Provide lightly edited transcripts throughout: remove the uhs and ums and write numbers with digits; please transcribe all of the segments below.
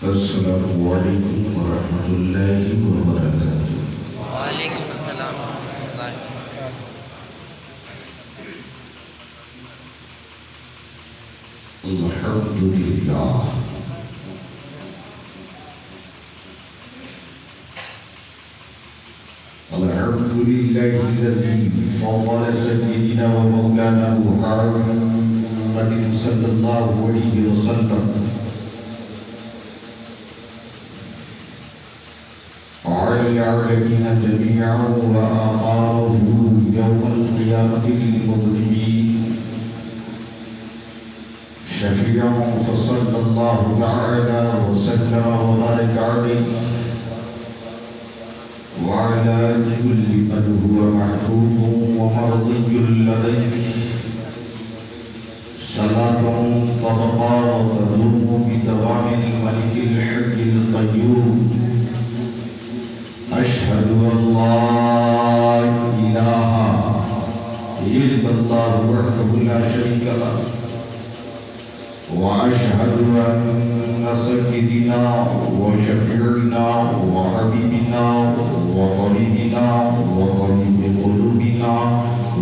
السلام علیکم ورحمۃ اللہ وبرکاتہ۔ وعلیکم السلام ورحمۃ اللہ وبرکاتہ۔ الحمد للہ الحمد للہ الذی فضل سیدنا و مولانا محمد صلی اللہ علیہ وسلم على العالمين جميعا وأقامه يوم القيامة للمظلمين شفيعا فصلى الله تعالى وسلم وبارك عليه وعلى كل من هو محبوب ومرضي لديه صلاة تبقى وتدوم بدوام الملك الحي القيوم أشهد أن لا إله إلا الله وحده لا شريك له وأشهد أن سيدنا وشفيعنا وحبيبنا وطبيبنا وطبيب قلوبنا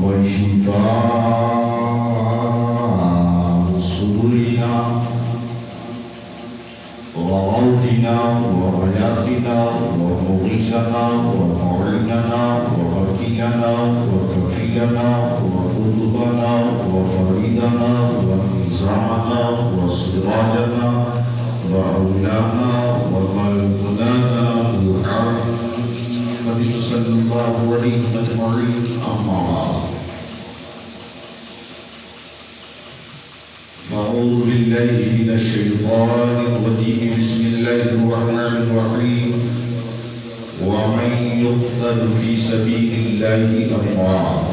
وشفاء صدورنا وغوثنا وغياثنا ومغيثنا ومعيننا ووكيلنا وكفيلنا وقطبنا وفريدنا وميزاننا وسراجنا وأولانا وملكنا محمد صلى الله عليه أجمعين أما بعد أعوذ بالله من الشيطان الرجيم بسم الله الرحمن الرحيم ومن يقتل في سبيل الله أموات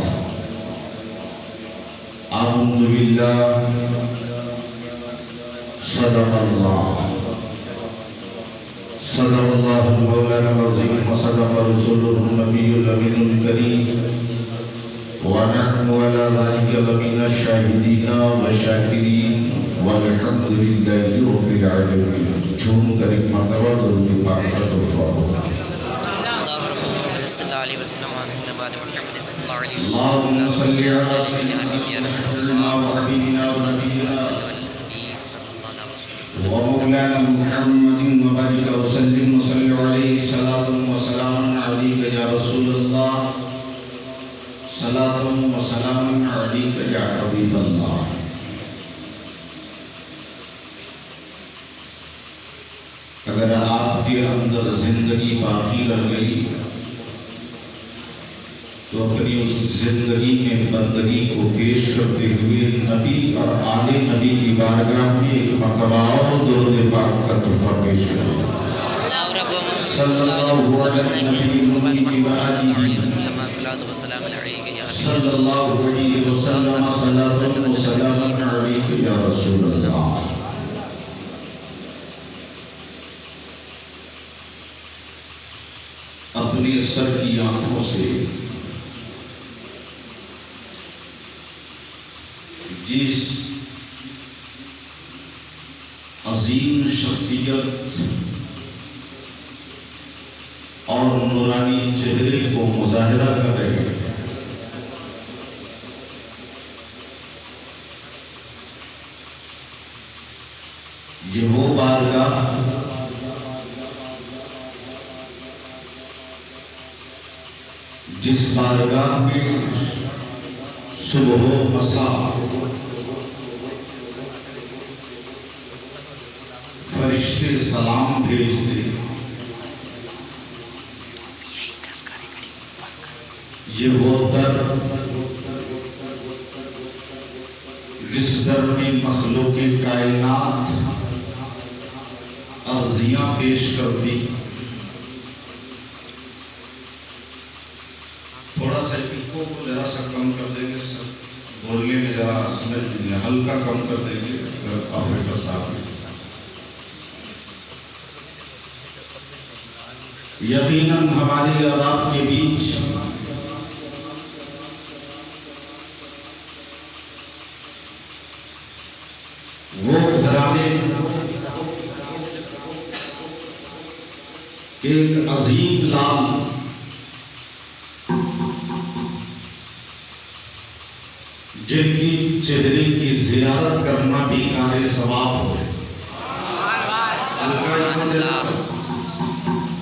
أعوذ بالله صدق الله مولانا العظيم وصدق رسوله النبي الأمين الكريم ونحن على ذلك لمن الشاهدين والشاكرين والحمد لله رب العالمين۔ جھوم کر ایک مرتبہ درود پاک کا تحفہ ہو۔ اللهم صل على سيدنا وحبيبنا ونبينا ومولانا محمد وبارك وسلم وصل عليه صلاة وسلام عليك يا رسول الله صلاة وسلام عليك يا حبيب الله۔ اگر آپ کے اندر زندگی باقی رہ گئی تو اپنی اس زندگی میں بندگی کو پیش کرتے ہوئے نبی اور آل نبی کی بارگاہ میں ایک مرتبہ اور درود پاک کا تحفہ پیش کریں۔ صلی اللہ علیہ وسلم صلی اللہ علیہ وسلم صلاۃ و سلام علیک یا رسول اللہ۔ اپنے سر کی آنکھوں سے جس عظیم شخصیت اور نورانی چہرے کو مظاہرہ کر رہے ہیں، یہ وہ بارگاہ جس بارگاہ میں صبح و مساء فرشتے سلام بھیجتے، یہ وہ در جس در میں مخلوق کائنات عرضیاں پیش کرتی۔ تھوڑا سا ایکو کو ذرا سا کم کر دیں گے، سب بولنے میں ذرا سمجھ نہیں، ہلکا کم کر دیں گے آپریٹر صاحب۔ یقیناً ہمارے اور آپ کے بیچ وہ گھرانے کہ ایک عظیم لال جن کی چہرے کی زیارت کرنا بھی کار ثواب ہو،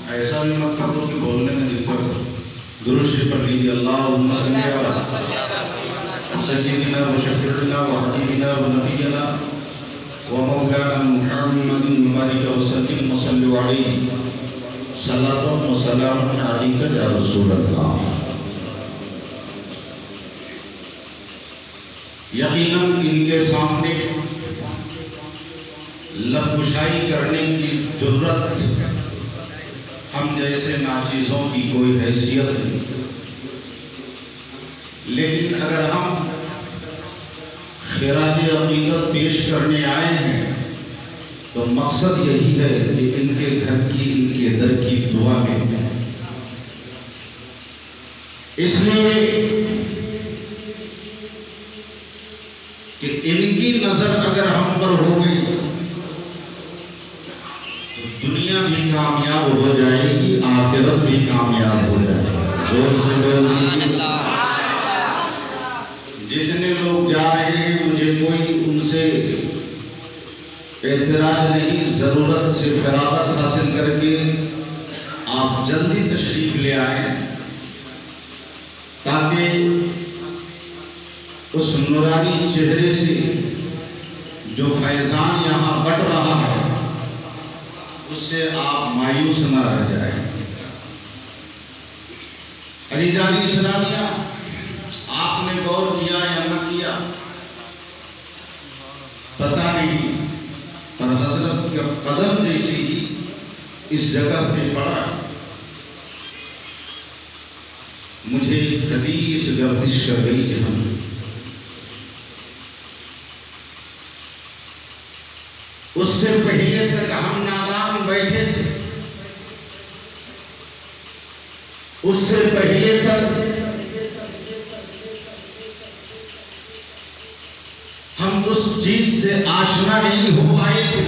ایسا بھی مت کر دو کہ بولنے میں دقت ہو. درود شریف پڑھ لیجیے. اللہم صلی علی سیدنا و شفیعنا و حبیبنا و نبینا و مولانا محمد مبارک وسلم وصلی علیہ صلاۃ و سلام علیک یا رسول اللہ. یقیناً ان کے سامنے لب کشائی کرنے کی ضرورت ہم جیسے ناچیزوں کی کوئی حیثیت نہیں، لیکن اگر ہم خراج عقیدت پیش کرنے آئے ہیں تو مقصد یہی ہے کہ ان کے گھر کی، ان کے در کی دعا میں. اس لیے کہ ان کی نظر اگر ہم پر ہو گئی تو دنیا بھی کامیاب ہو جائے گی، آخرت بھی کامیاب ہو جائے گی. زور سے بولیں. جتنے لوگ جا رہے ہیں مجھے کوئی ان سے اعتراض نہیں، ضرورت سے فراغت حاصل کر کے آپ جلدی تشریف لے آئیں تاکہ اس نورانی چہرے سے جو فیضان یہاں بٹ رہا ہے اس سے آپ مایوس نہ رہ جائیں. عزیزان اسلامیہ، آپ نے غور کیا یا نہ کیا پتہ نہیں، پر حضرت کا قدم جیسے ہی اس جگہ پہ پڑا مجھے ایک حدیث گردش کر گئی جہاں اس سے پہلے تک ہم نادان بیٹھے تھے، اس سے پہلے تک ہم اس چیز سے آشنا نہیں ہو پائے تھے.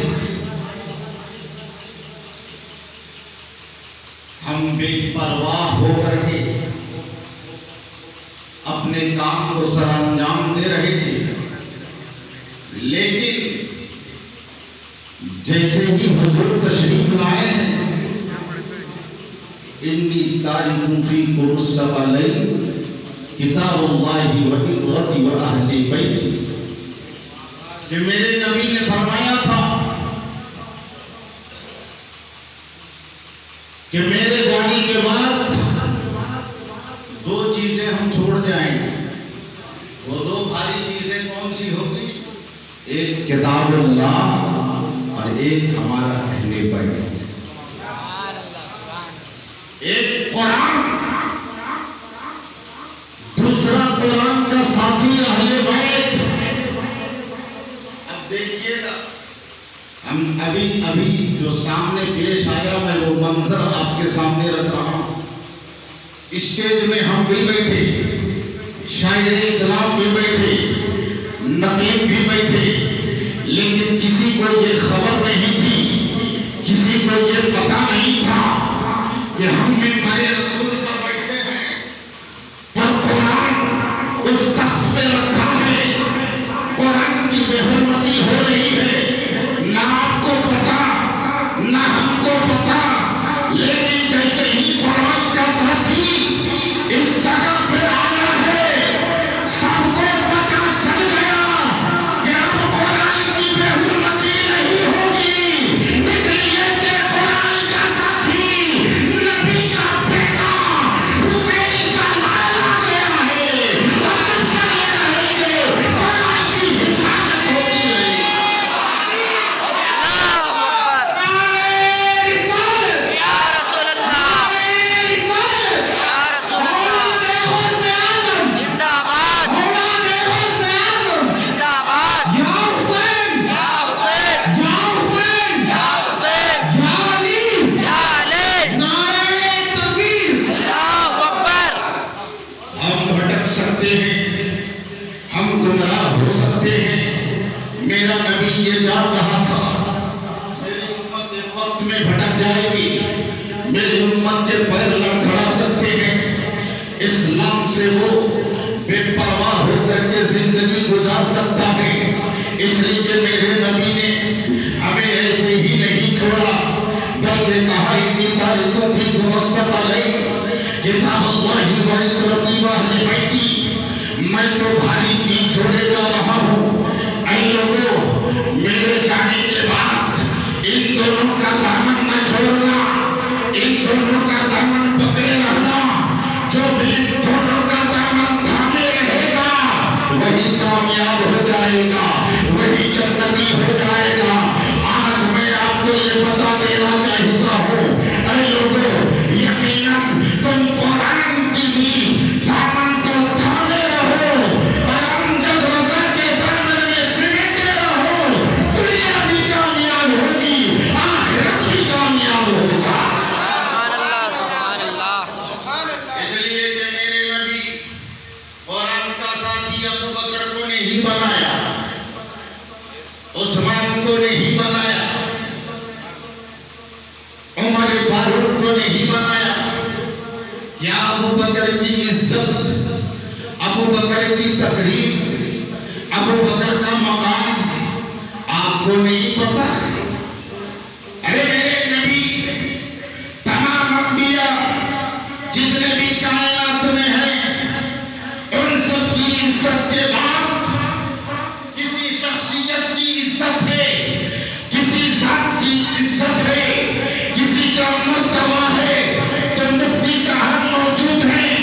ہم بے پرواہ ہو کر کے اپنے کام کو سر انجام دے رہے تھے، لیکن جیسے ہی حضور تشریف لائے ہیں انی تارک فیکم الثقلین کتاب اللہ و عترتی و اہل بیت، کہ میرے نبی نے فرمایا تھا کہ میرے جانے کے بعد دو چیزیں ہم چھوڑ جائیں گے. وہ دو بھاری چیزیں کون سی ہوگی؟ ایک کتاب اللہ اور ایک ہمارا اہل بیت. ایک قرآن، دوسرا قرآن کا ساتھی اہل بیت. اب دیکھیے گا، ہم ابھی جو سامنے پیش آیا میں وہ منظر آپ کے سامنے رکھ رہا ہوں. اسٹیج میں ہم بھی بیٹھے، شاعر اسلام بھی بیٹھے، نقیب بھی بیٹھے، لیکن کسی کو یہ خبر نہیں تھی، کسی کو یہ پتہ نہیں تھا کہ ہم منبر رسول پر بیٹھے ہیں، پر قرآن اس تخت پہ رکھا ہے، قرآن کی بے حرمتی ہو رہی ہے، نہ آپ کو پتہ نہ ہم کو پتہ. لیکن جیسے ہی قرآن کا ساتھی اس جگہ پہ آیا ہے سب کو پتہ چل گیا کہ اب قرآن کی بے حرمتی نہیں ہوگی، اس لیے کہ قرآن کا ساتھی نبی کا بیٹا حسین کا لالا گیا ہے، اور جب تک یہ رہیں گے قرآن کی حفاظت ہوتی رہے گی. اسلام کے پیر لڑکھڑا سکتے ہیں، اسلام سے وہ بے پرواہ ہو کر کے زندگی گزار سکتا ہے۔ اس لیے میرے نبی نے ہمیں ایسے ہی نہیں چھوڑا، بلکہ کہا انی تارک فیکم الثقلین کتاب اللہ و عترتی و اہل بیتی، میں تو بھاری چیز چھوڑے جا رہا ہوں۔ اے لوگوں، میرے جانے کے بعد ان دونوں کا دامن نہ چھوڑنا، ان دونوں کا دامن پکڑے رہنا۔ جو بھی ان دونوں کا دامن تھامے رہے گا وہی کامیاب ہو جائے گا، وہی جنتی ہو جائے گا۔ آج میں آپ کو یہ بتا دینا چاہتا ہوں، اے لوگوں، یقیناً تم قرآن کی بھی دامن کو تھامے رہو اور امجد رضا کے دامن میں سمٹے رہو۔ دنیا بھی کامیاب ہوگی، آخرت بھی کامیاب ہوگا۔ سبحان اللہ، سبحان اللہ۔ اس لیے کہ میرے نبی قرآن کا ساتھی ابو بکر کو نہیں بنایا، عثمان کو نہیں بنایا، عمر فاروق کو نہیں بنایا۔ کیا ابو بکر کی عزت، ابو بکر کی تقریب، ابو بکر کا مقام آپ کو نہیں پتا؟ ارے میرے نبی، تمام انبیاء جتنے بھی کائنات میں ہیں، ان سب کی عزت کے بعد کسی شخصیت کی عزت ہے، کسی ذات کی عزت ہے، کسی کا مرتبہ ہے۔ تو مفتی صاحب موجود ہیں،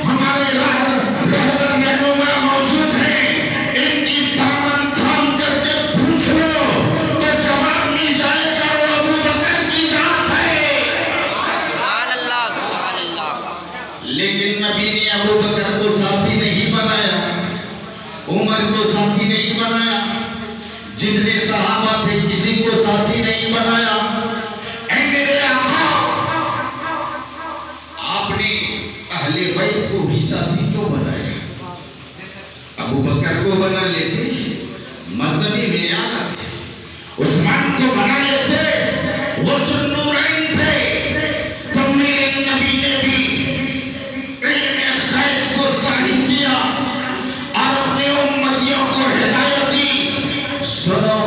ہمارے رہبر رہنما موجود ہیں، ان کی دامن تھام کر کے پوچھ لو تو جواب مل جائے گا، وہ ابو بکر کی ذات ہے۔ سبحان اللہ، سبحان اللہ۔ لیکن نبی نے ابو بکر کو ساتھی نہیں بنایا، عمر کو ساتھی نہیں بنایا، جتنے صحابہ تھے کسی کو ساتھی نہیں بنایا۔ اے میرے آقا، آپ نے اہل بیت کو بھی ساتھی کیوں بنایا؟ ابو بکر کو بنا لیتے، مرتبے میں آنا تھے، عثمان کو بنا لیتے، وہ ذوالنورین تھے۔ تو میرے نبی نے بھی علم غیب کو ظاہر کیا اور اپنے امتیوں کو ہدایت دی۔ سنو،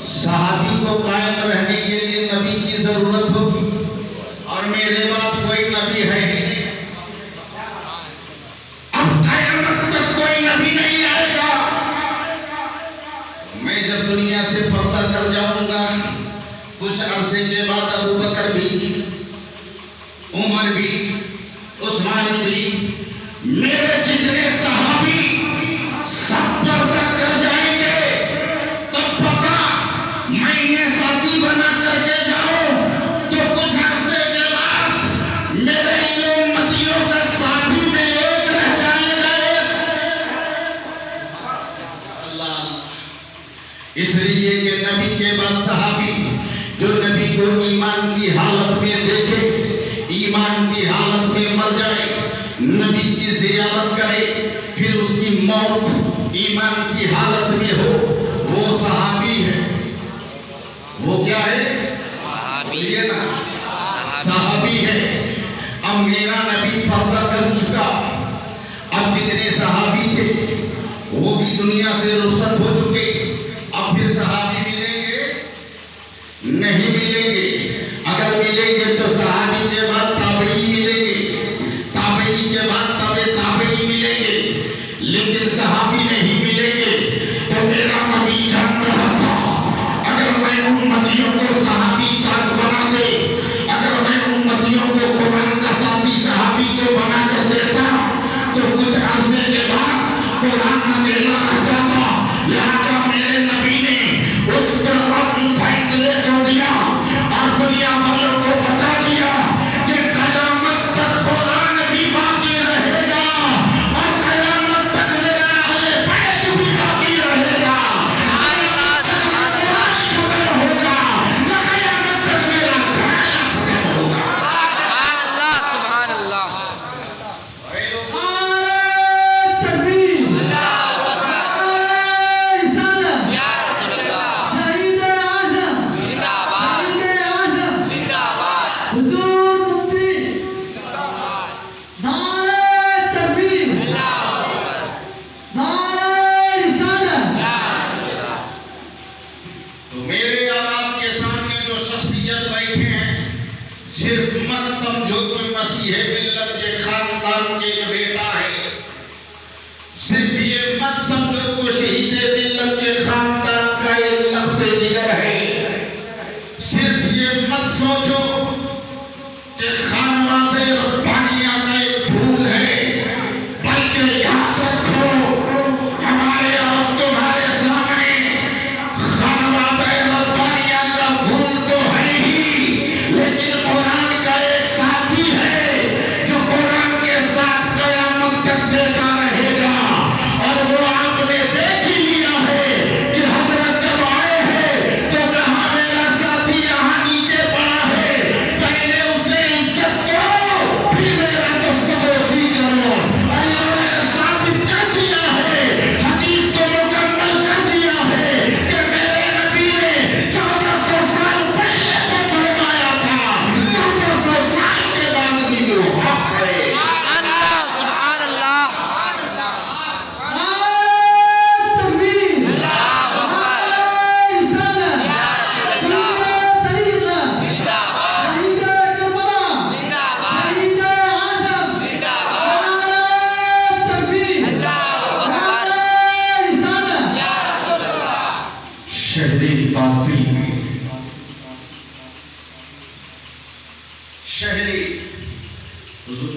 صحابی کو قائم رہنے کے لیے نبی کی ضرورت ہوگی، اور میرے بعد کوئی نبی ہے ہی نہیں۔ اب قیامت تک کوئی نبی نہیں آئے گا۔ میں جب دنیا سے پردہ کر جاؤں گا، کچھ عرصے کے بعد ابو بکر بھی، عمر بھی، عثمان بھی، میرے جتنے صحابی سب پردہ کر جائیں گے۔ تب پتا میں انہیں ساتھی بنا کر کے جاؤں تو کچھ عرصے کے بعد میرے ان امتیوں کا ساتھی میں ایک رہ جائے گا۔ اللہ، اس لیے کہ نبی کے بعد صحابی جو نبی کو ایمان کی حالت میں دیکھے، ایمان کی حالت میں مر جائے، نبی کی زیارت کرے، پھر اس کی موت ایمان کی حالت میں ہو، وہ صحابی ہے۔ وہ کیا ہے؟ صحابی، بولیے نا، صحابی ہے۔ اب میرا نبی پردہ کر چکا، اب جتنے صحابی تھے وہ بھی دنیا سے رخصت ہو چکے۔ اب پھر صحابی ملیں گے؟ نہیں ملیں گے۔ اگر ملیں گے تو صحابی کے بعد تابعی ملیں گے، تابعی کے بعد تابعی ملیں گے، لیکن صحابی نہیں ملیں گے۔ تو میرا نبی جان رہا تھا، اگر میں امتیوں کو صحابی ساتھ بنا دے، اگر میں امتیوں کو قرآن کا ساتھی صحابی کو بنا کر دیتا تو کچھ عرصے کے بعد قرآن اکیلا رہ جاتا۔ صرف مت سمجھو کہ مسیح ملت کے خاندان کے یہ بیٹا ہے، صرف یہ مت سمجھو کہ شہید ملت کے خاندان کا ایک لخت جگر ہے، صرف یہ مت سوچو کہ خانواد ربانیہ کا ایک پھول ہے، بلکہ یاد رکھو ہمارے اور تمہارے سامنے خانواد ربانیہ کا پھول تو ہے ہی، لیکن قرآن کا ایک ساتھی ہے جو قرآن کے ساتھ قیامت تک دیتا رہے گا۔ اور وہ آپ نے دیکھ ہی لیا ہے کہ حضرت جب آئے ہیں تو کہا میرا ساتھی یہاں نیچے پڑا ہے، پہلے اسے عزت کرو پھر میرا دستبوسی کرو۔ اللہ نے ثابت کر دیا ہے، حدیث کو مکمل کر دیا ہے کہ میرے نبی نے 1400 سال پہلے تو فرمایا تھا، 1400 سال کے بعد بھی وہ حق ہے۔ اللہ سبحان اللہ تکبیر اللہ اکبر رسالت یا رسول اللہ طریقہ زندہ باد شہید کربلا زندہ باد شہید اعظم زندہ باد تکبیر اللہ اکبر رسالت یا رسول اللہ شہری قاتل شہری حضور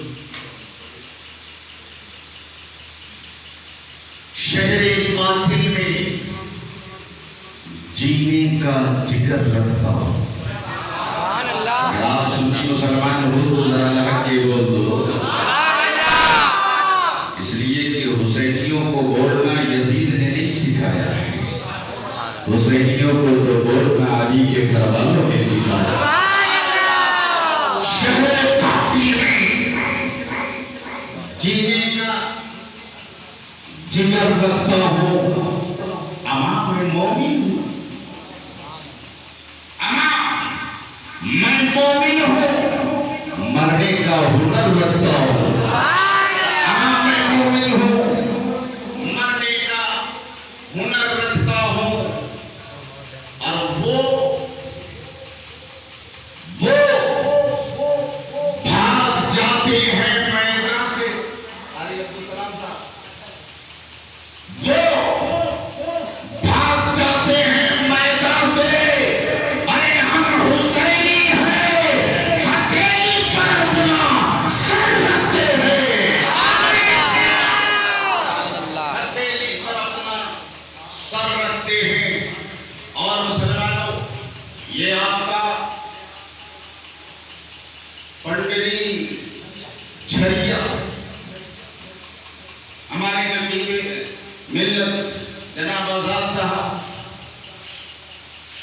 شہری قاتل میں جینے کا جگر رکھتا ہوں۔ سبحان اللہ اگر آپ سنی مسلمان ہو تو ذرا لگا کے بول دو سبحان اللہ اس لیے کہ حسینیوں کو بولنا یزید نے نہیں سکھایا ہے، حسینیوں کو تو بولنا علی کے گھر والوں نے سکھایا۔ شہر قاتل میں جینے کا جگر رکھتا ہوں، امام مومن ہوں، میں مومن ہوں، مرنے کا ہنر رکھتا ہوں، میں مومن ہوں، مرنے کا ہنر رکھتا ہوں۔ اور وہ بھاگ جاتے ہیں میدان سے، علیہ السلام صاحب، وہ بھاگ جاتے ہیں میدان سے، ارے ہم حسینی ہیں، ہتھیلی پر اپنا سر رکھتے ہیں، سبحان اللہ ہتھیلی پر اپنا سر رکھتے ہیں۔ اور مسلمانوں یہ آپ کا پنڈری جھریا ہمارے نبی کے ملت جناب آزاد صاحب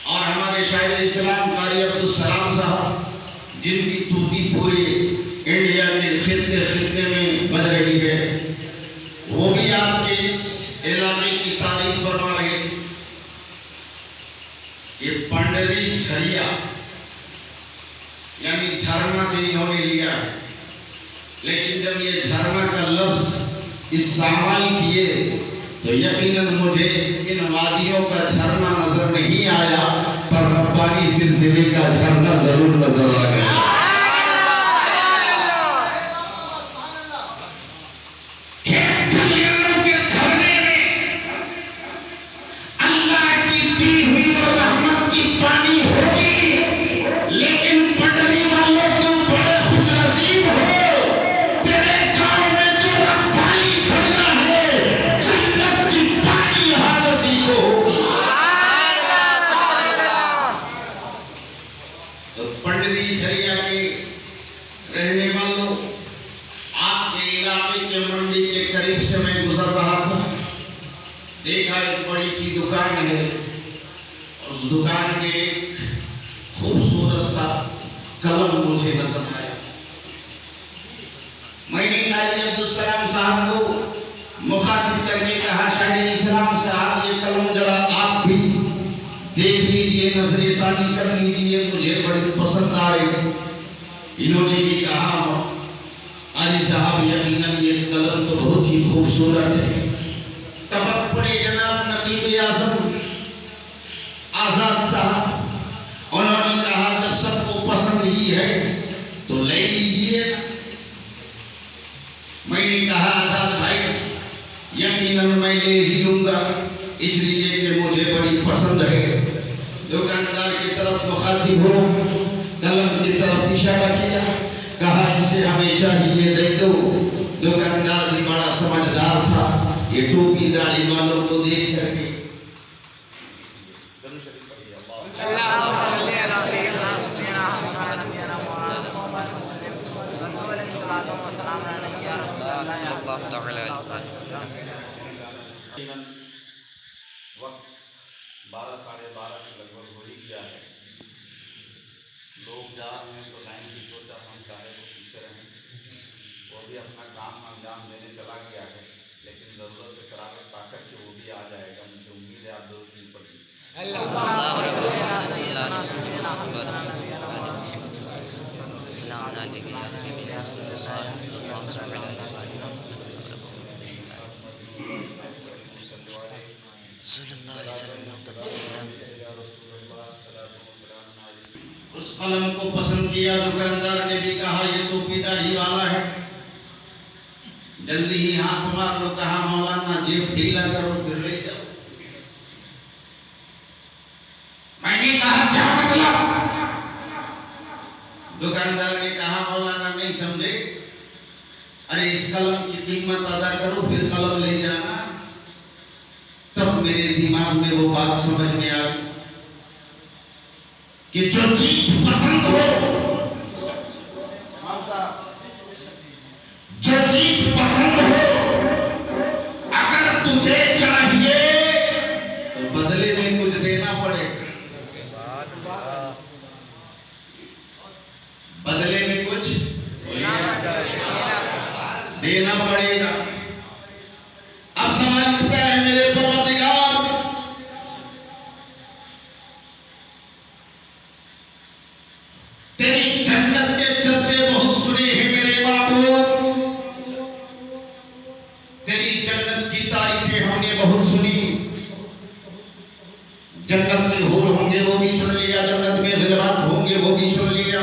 اور ہمارے شاعر اسلام قاری عبدالسلام صاحب جن کی توتی پورے انڈیا کے خطے خطے میں بج رہی ہے، وہ بھی آپ کے اس علاقے کی تعریف فرما رہے تھے۔ یہ پنڈری جھریا یعنی جھرنا سے انہوں نے لیا، لیکن جب یہ جھرنا کا لفظ استعمال کیے تو یقیناً مجھے ان وادیوں کا جھرنا نظر نہیں آیا، پر ربانی سلسلے کا جھرنا ضرور نظر آ گیا۔ کھیت کھلیانوں کے جھرنے میں اللہ کی دی ہوئی اور رحمت کی پانی ہوگی، لیکن پنڈری والوں تم بڑے خوش نصیب ہو، تیرے گاؤں میں جو ربانی جھرنا ہے جنت کی پانی یہاں نصیب ہوگی۔ تو پنڈری جھریا کے رہنے والوں، آپ کے علاقے کے منڈی کے قریب سے میں گزر رہا تھا، دیکھا ایک بڑی سی دکان ہے، اور اس دکان میں ایک خوبصورت سا قلم مجھے نظر آیا۔ میں نے قاری عبدالسلام صاحب کو مخاطب کر کے کہا، شاعر اسلام صاحب یہ قلم ذرا آپ بھی دیکھ لیجئے، نظر ثانی کر لیجئے، مجھے بڑی پسند آ رہی۔ انہوں نے بھی کہا، علی صاحب یقیناً یہ قلم تو بہت ہی خوبصورت ہے۔ تبک پڑے جناب نقیب اعظم آزاد صاحب، انہوں نے کہا جب سب کو پسند ہی ہے اس لیے کہ مجھے بڑی پسند ہے۔ دکاندار کی طرف مخاطب ہو، قلم کی طرف اشارہ کیا، کہا اسے ہمیں چاہیے دے دو۔ دکاندار بھی بڑا سمجھدار تھا، یہ ٹوپی داڑھی والوں کو دیکھ کر کے وقت 12 ساڑھے 12 کے لگ بھگ ہو ہی گیا ہے۔ لوگ جا رہے ہیں تو لائن کی سوچا ہم چاہے تو پیچھے رہیں، وہ بھی اپنا کام انجام دینے چلا گیا ہے، لیکن ضرورت سے فراغت پا کر کے وہ بھی آ جائے گا۔ مجھے امید ہے آپ درست نہیں پڑھی۔ اس قلم کو پسند کیا، دکاندار نے بھی کہا یہ ٹوپی داڑھی والا ہے، جلدی ہی ہاتھ مار لو۔ کہا مولانا جیب ڈھیلا کرو پھر لے جاؤ۔ میں نے کہا کیا مطلب؟ دکاندار نے کہا مولانا نہیں سمجھے، ارے اس قلم کی قیمت ادا کرو پھر قلم لے جانا۔ تب میرے دماغ میں وہ بات سمجھ میں آئی کہ جو چیز پسند ہو، جو چیز پسند ہو، اگر تجھے چاہیے تو بدلے میں کچھ دینا پڑے گا، بدلے میں کچھ دینا پڑے گا۔ اب سوال اٹھتا ہے میرے پروردگار، تیری جنت کے چرچے بہت سنے ہیں میرے معبود، تیری جنت کی تعریفیں ہم نے بہت سنی۔ جنت میں حور ہوں گے وہ بھی سن لیا، جنت میں غلمان ہوں گے وہ بھی سن لیا،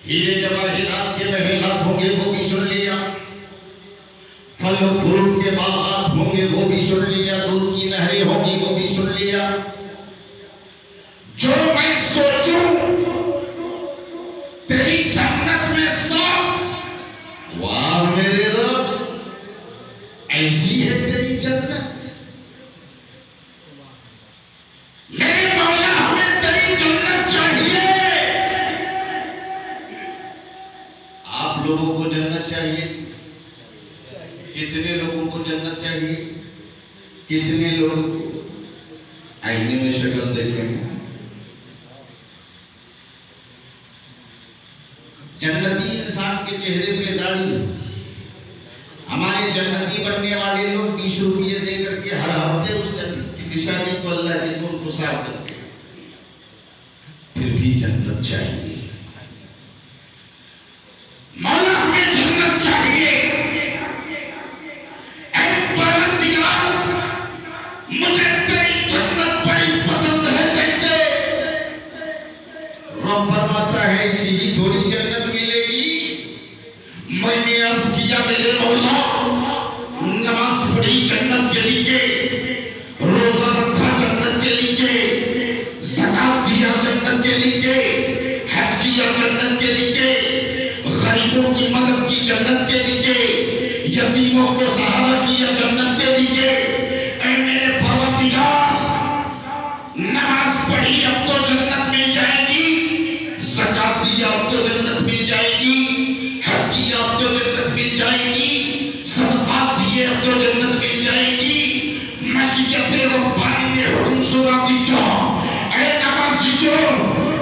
ہیرے جواہرات کے محلات ہوں گے وہ بھی سن لیا، پھل و فروٹ کے باغات ہوں گے وہ بھی سن لیا، دودھ کی نہریں ہوں گی وہ بھی سن لیا۔ جو میں سوچوں تیری جنت میں سب، واہ میرے رب، ایسی ہے تیری جنت۔ میرے مولا ہمیں تیری جنت چاہیے۔ آپ لوگوں کو جنت چاہیے؟ کتنے لوگوں کو جنت چاہیے؟ کتنے لوگوں کو؟ آئینے میں شکل دیکھیں، جنتی انسان کے چہرے پہ داڑھی۔ ہمارے جنتی بننے والے لوگ 20 روپے دے کر کے ہر ہفتے اس جنت کی نشانی کو اللہ کے نور کو صاف کرتے ہیں، پھر بھی جنت چاہیے۔ مولا ہمیں جنت چاہیے۔ اے پروردگار، مجھے تیری جنت بڑی پسند ہے کہتے، رب فرماتا ہے اسی ہی تھوڑی جنت ملے گی۔ میں نے عرض کیا میرے مولا، نماز پڑھی جنت کے لیے، روزہ رکھا جنت کے لیے، زکات دیا جنت کے لیے، حج کیا جنت کے لیے، غریبوں کی مدد کی جنت کے لیے، یتیموں کو سہارا کیا جنت کے لیے۔ اے میرے پروردگار، نماز پڑھی اب تو جنت میں جائے گی، زکات دیا اب تو جنت میں جائے گی، حج کیا اب تو جنت میں جائے گی، صدقات دیے اب تو جنت میں جائے گی، مشیت ربانی میں حکم سنا دیا، اے نمازیوں،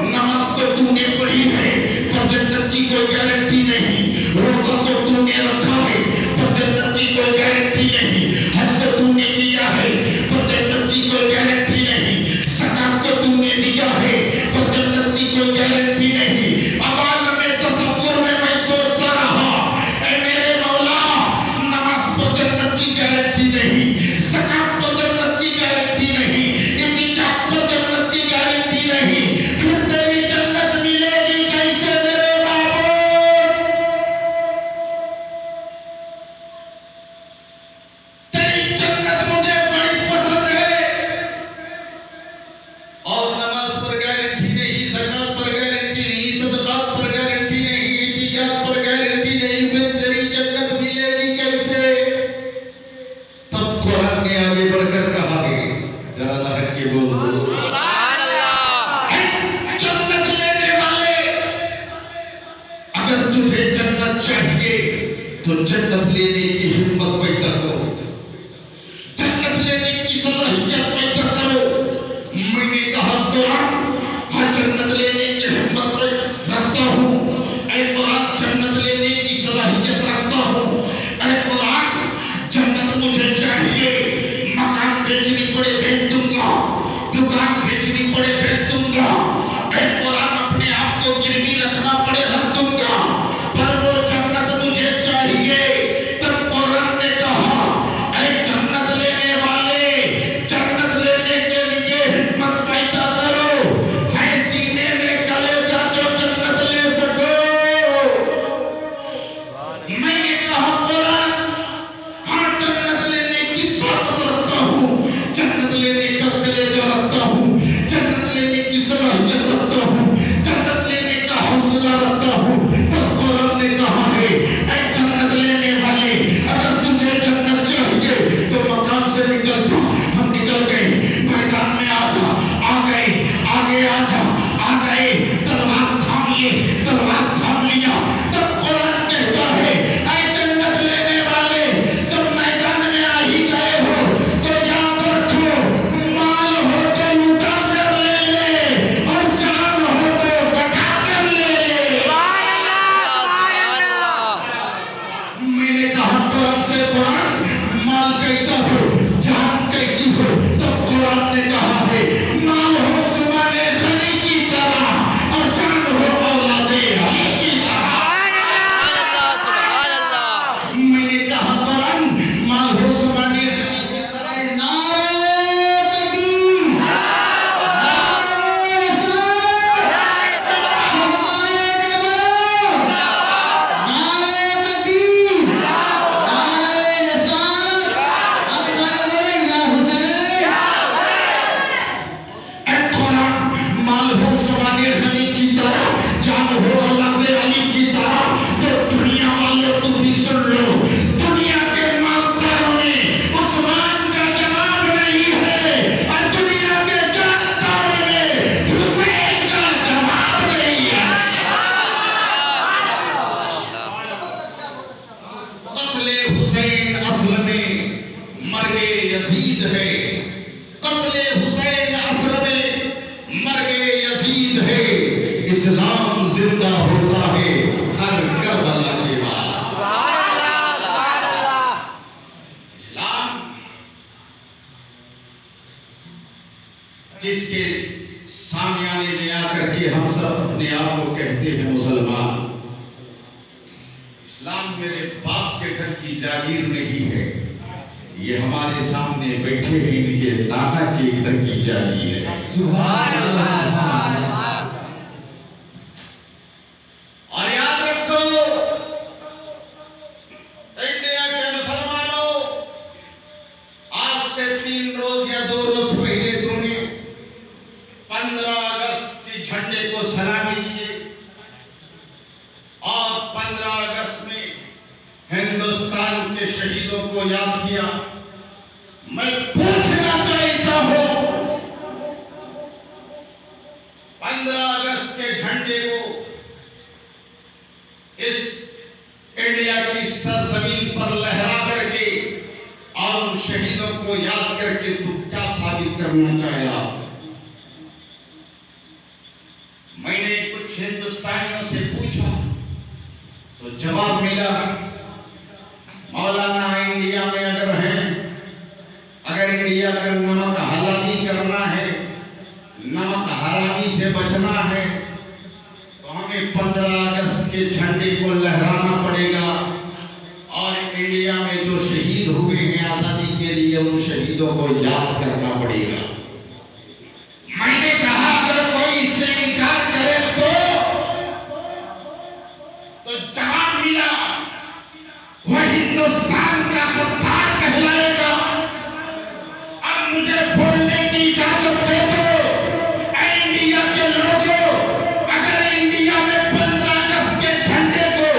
نماز تو تو نے پڑھی ہے پر جنت کی کوئی گارنٹی نہیں، روزہ تو تو نے رکھا ہے پر جنت کی کوئی گارنٹی نہیں، حج تو تو نے کیا ہے پر جنت کی کوئی گارنٹی نہیں، زکات تو تو نے دیا ہے پر جنت کی کوئی گارنٹی نہیں۔ اب عالم تصور میں سوچتا رہا، اے میرے مولا، نماز پر جنت کی گارنٹی نہیں، زکات پر جنت کی گارنٹی نہیں، اعتکاف پر جنت کی گارنٹی نہیں، پھر تیری جنت ملے گی کیسے میرے بابو؟ جس کے سامیانے میں آ کر کے ہم سب اپنے آپ کو کہتے ہیں مسلمان. اسلام میرے باپ کے گھر کی جاگیر نہیں ہے، یہ ہمارے سامنے بیٹھے ہیں ان کے نانا کے گھر کی جاگیر ہے. سبحان اللہ. اور یاد رکھو انڈیا کے مسلمانوں، آج سے 3 روز یا 2 روز پہلے تم نے 15 اگست کے جھنڈے کو سلامی دیے اور 15 اگست میں ہندوستان کے شہیدوں کو یاد کیا. میں پوچھنا چاہتا ہوں 15 اگست کے جھنڈے کو اس انڈیا کی سرزمین پر لہرا کر کے اور ان شہیدوں کو یاد کر کے تو کیا ثابت کرنا چاہیا؟ میں نے کچھ ہندوستانیوں سے پوچھا تو جواب ملا مولانا انڈیا میں اگر انڈیا کا نمک حلالی کرنا ہے، نمک حرامی سے بچنا ہے تو ہمیں 15 اگست کے جھنڈے کو لہرانا پڑے گا اور انڈیا میں جو شہید ہوئے ہیں آزادی کے لیے ان شہیدوں کو یاد کرنا پڑے گا. میں نے کہا اگر کوئی اس سے انکار کرے تو جواب ملا وہ ہندوستان کا غدار کہلائے گا. اب مجھے بولنے کی اجازت دے دو اے انڈیا کے لوگوں، اگر انڈیا میں 15 اگست کے جھنڈے کو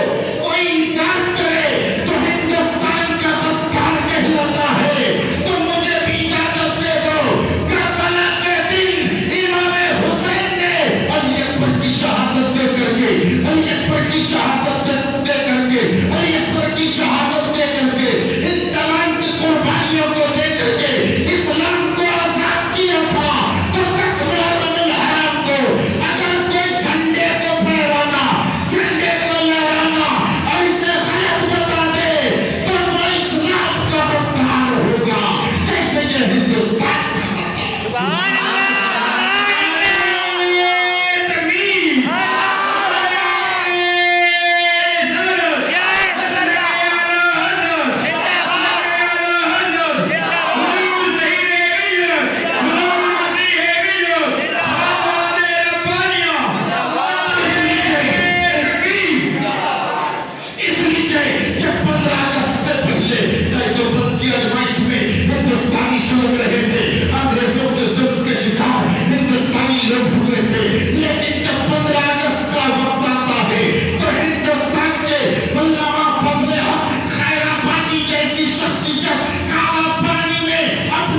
کوئی انکار کرے تو ہندوستان کا غدار کہلاتا ہے. تو مجھے بھی اجازت دے دو، کربلا کے دن امام حسین نے علی اکبر کی شہادت دے کر کے، علی اکبر کی شہادت دے کر کے، علی اصغر کی شہادت دے کر کے، ان تمام کی قربانیوں کو دے کر کے اسلام کو آزاد کیا تھا. تو 10 محرم الحرام کو اگر کوئی جھنڈے کو پھہرانا، جھنڈے کو لہرانا اور اسے غلط بتا دے تو وہ اسلام کا غدار ہوگا جیسے یہ ہندوستان کا غدار. سبحان